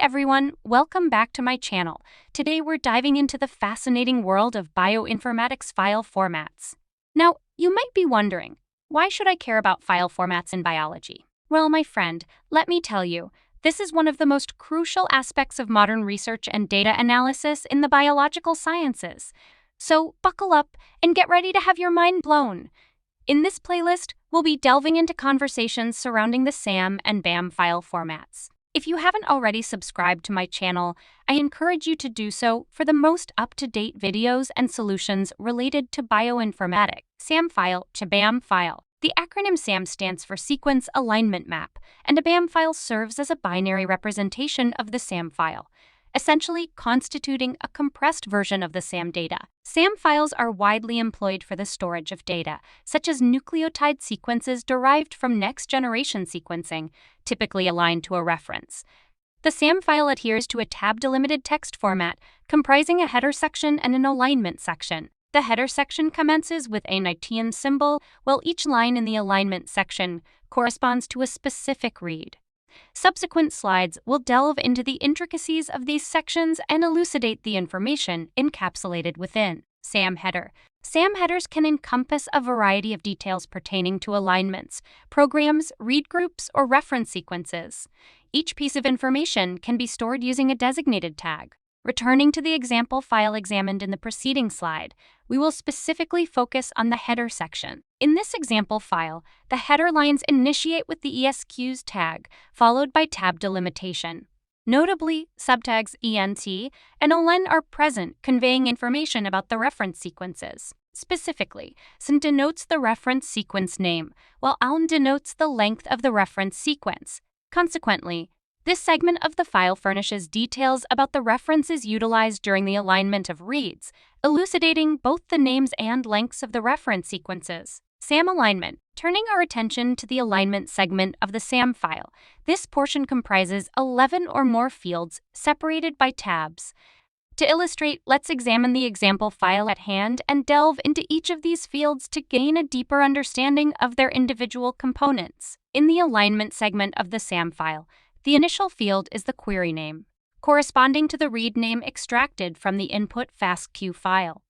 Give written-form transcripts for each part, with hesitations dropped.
everyone, welcome back to my channel. Today we're diving into the fascinating world of bioinformatics file formats. Now, you might be wondering, why should I care about file formats in biology? Well, my friend, let me tell you, this is one of the most crucial aspects of modern research and data analysis in the biological sciences. So buckle up and get ready to have your mind blown. In this playlist, we'll be delving into conversations surrounding the SAM and BAM file formats. If you haven't already subscribed to my channel, I encourage you to do so for the most up-to-date videos and solutions related to bioinformatics. SAM file to BAM file. The acronym SAM stands for Sequence Alignment Map, and a BAM file serves as a binary representation of the SAM file, essentially constituting a compressed version of the SAM data. SAM files are widely employed for the storage of data, such as nucleotide sequences derived from next-generation sequencing, typically aligned to a reference. The SAM file adheres to a tab-delimited text format, comprising a header section and an alignment section. The header section commences with a Knightian symbol, while each line in the alignment section corresponds to a specific read. Subsequent slides will delve into the intricacies of these sections and elucidate the information encapsulated within. SAM header. SAM headers can encompass a variety of details pertaining to alignments, programs, read groups, or reference sequences. Each piece of information can be stored using a designated tag. Returning to the example file examined in the preceding slide, we will specifically focus on the header section. In this example file, the header lines initiate with the ESQs tag, followed by tab delimitation. Notably, subtags ENT and OLEN are present, conveying information about the reference sequences. Specifically, SN denotes the reference sequence name, while ALN denotes the length of the reference sequence. Consequently, this segment of the file furnishes details about the references utilized during the alignment of reads, elucidating both the names and lengths of the reference sequences. SAM alignment. Turning our attention to the alignment segment of the SAM file, this portion comprises 11 or more fields separated by tabs. To illustrate, let's examine the example file at hand and delve into each of these fields to gain a deeper understanding of their individual components. In the alignment segment of the SAM file, the initial field is the query name, corresponding to the read name extracted from the input FASTQ file.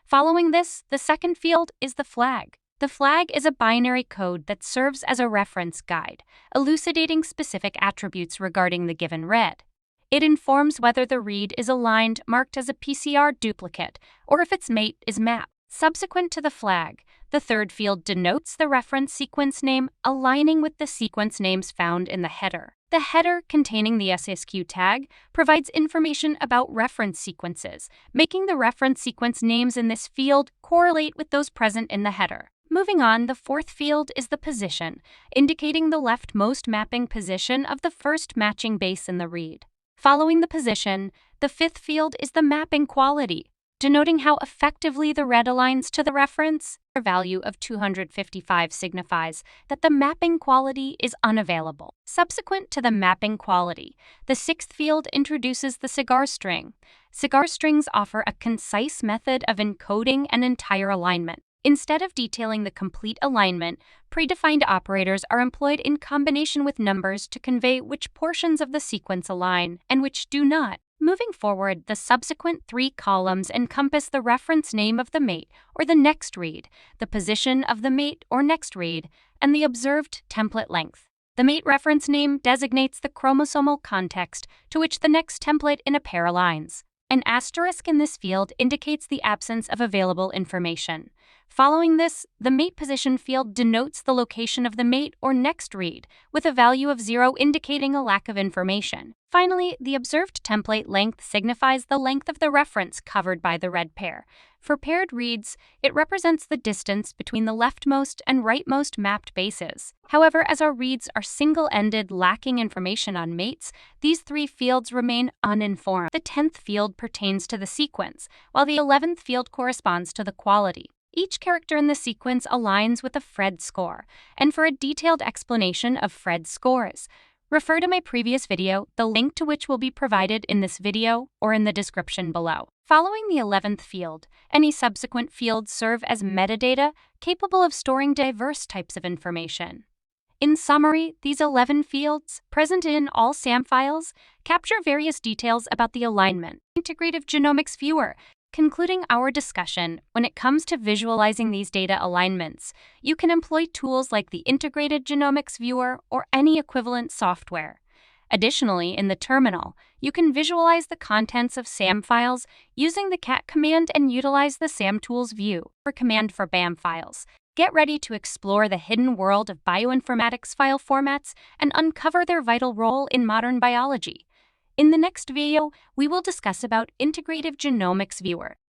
Following this, the second field is the flag. The flag is a binary code that serves as a reference guide, elucidating specific attributes regarding the given read. It informs whether the read is aligned, marked as a PCR duplicate, or if its mate is mapped. Subsequent to the flag, the third field denotes the reference sequence name, aligning with the sequence names found in the header. The header, containing the SASQ tag, provides information about reference sequences, making the reference sequence names in this field correlate with those present in the header. Moving on, the fourth field is the position, indicating the leftmost mapping position of the first matching base in the read. Following the position, the fifth field is the mapping quality, denoting how effectively the read aligns to the reference. A value of 255 signifies that the mapping quality is unavailable. Subsequent to the mapping quality, the sixth field introduces the cigar string. Cigar strings offer a concise method of encoding an entire alignment. Instead of detailing the complete alignment, predefined operators are employed in combination with numbers to convey which portions of the sequence align and which do not. Moving forward, the subsequent three columns encompass the reference name of the mate or the next read, the position of the mate or next read, and the observed template length. The mate reference name designates the chromosomal context to which the next template in a pair aligns. An asterisk in this field indicates the absence of available information. Following this, the mate position field denotes the location of the mate or next read, with a value of 0 indicating a lack of information. Finally, the observed template length signifies the length of the reference covered by the read pair. For paired reads, it represents the distance between the leftmost and rightmost mapped bases. However, as our reads are single-ended, lacking information on mates, these three fields remain uninformed. The 10th field pertains to the sequence, while the 11th field corresponds to the quality. Each character in the sequence aligns with a Phred score, and for a detailed explanation of Phred scores, refer to my previous video, the link to which will be provided in this video or in the description below. Following the 11th field, any subsequent fields serve as metadata capable of storing diverse types of information. In summary, these 11 fields, present in all SAM files, capture various details about the alignment. Integrative Genomics Viewer. Concluding our discussion, when it comes to visualizing these data alignments, you can employ tools like the Integrated Genomics Viewer or any equivalent software. Additionally, in the terminal, you can visualize the contents of SAM files using the cat command and utilize the SAM tools view or command for BAM files. Get ready to explore the hidden world of bioinformatics file formats and uncover their vital role in modern biology. In the next video, we will discuss about Integrative Genomics Viewer.